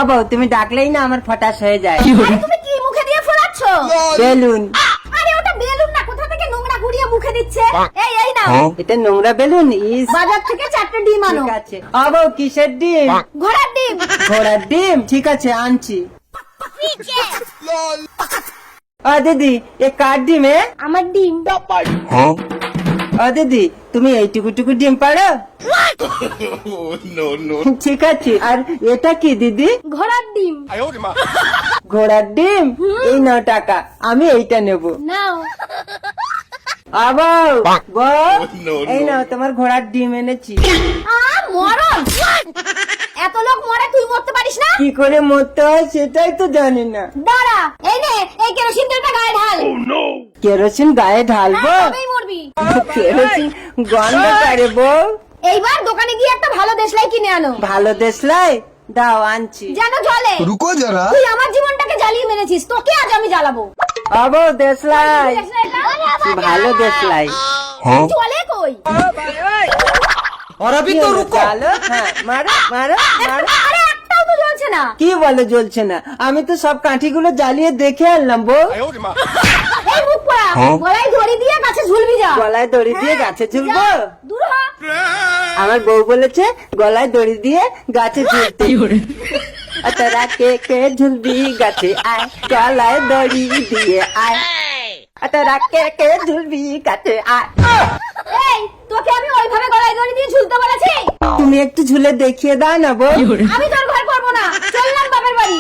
বউ তুমি ডাকলেই না আমার ফটাস হয়ে যায়। আরে তুমি কি মুখে দিয়ে ফোলাচ্ছ? বেলুন। আরে ওটা বেলুন না, কোথা থেকে নোংরা গুড়িয়ে মুখে দিচ্ছে। এই না, এটা নোংরা বেলুন। ইস, বাজার থেকে 4টা ডিম আনো। ঠিক আছে। বউ কিসের ডিম? ঘোড়ার ডিম। ঘোড়ার ডিম, ঠিক আছে আনছি। দিদি এ কার ডিম? আমার ডিম। দিদি তুমি এইটুকু ডিম পারো? ঠিক আছে। আর এটা কি দিদি? ঘোড়ার ডিম। ঘোড়ার ডিম। এই নাও টাকা, আমি এইটা নেব। নাও। বউ এই নাও তোমার ঘোড়ার ডিম এনেছি। মরণ! এত লোক মরে, তুই মরতে পারিস না? কি করে মরতে হয় সেটাই তো জানি না। দাঁড়া, এই নে, এই কেরোসিন তেলটা গায়ে ঢাল। কেরোসিন গায়ে ঢালবো? তবেই মরবি। কেরোসিন গন্ধ করে বউ। এইবার দোকানে গিয়ে একটা ভালো দেশলাই কিনে আনো। ভালো দেশলাই দাও, আনছি। যেন জ্বলে। रुको जरा। তুই আমার জীবনটাকে জ্বালিয়ে মেরেছিস, তোকে আজ আমি জ্বালাবো। বউ দেশলাই, ভালো দেশলাই। জ্বলে কই? और अभी तो रुको। চালো, হ্যাঁ মারো মারো মারো। আরে একটাও তো জ্বলছে না। কি বলে জ্বলছে না? আমি তো সব কাঠিগুলো জ্বালিয়ে দেখে আনলাম বউ। এই মুখ পোড়া, গলায় দড়ি দিয়ে গাছে ঝুলবি যা। গলায় দড়ি দিয়ে গাছে ঝুলবো? যা, দূর হ। আমার বউ বলেছে গলায় দড়ি দিয়ে গাছে ঝুলতে। তোরা কে ঝুলবি গাছে আয়, গলায় দড়ি দিয়ে আয়। তোরা কে ঝুলবি গাছে আয়। এই, তোকে আমি ওইভাবে গলায় দড়ি দিয়ে ঝুলতে বলেছি? তুমি একটু ঝুলে দেখিয়ে দাও না বউ। আমি তোর ঘর করবো না, চললাম বাপের বাড়ি।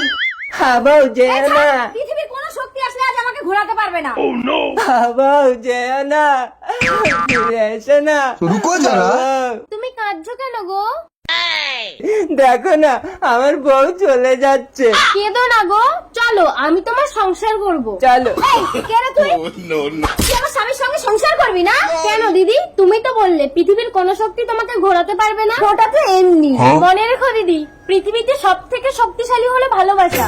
বউ যেও এই না। ছাড়, পৃথিবীর কোনো শক্তি আসলে আজ আমাকে ঘোরাতে পারবে না। বউ যেও না, ফিরে এসো না। रुको जरा। বউ, তুমি কাঁদছো কেন গো? দেখো না আমার বউ চলে যাচ্ছে। কেঁদো না গো, চলো আমি তোমার সংসার করবো। চলো। এই, কে রে তুই? তুই আমার স্বামীর সঙ্গে সংসার করবি না? কেন দিদি, তুমি তো বললে পৃথিবীর কোন শক্তি তোমাকে ঘোরাতে পারবে না। ওটা তো এমনি। মনে রেখো দিদি, পৃথিবীতে সব থেকে শক্তিশালী হলো ভালোবাসা।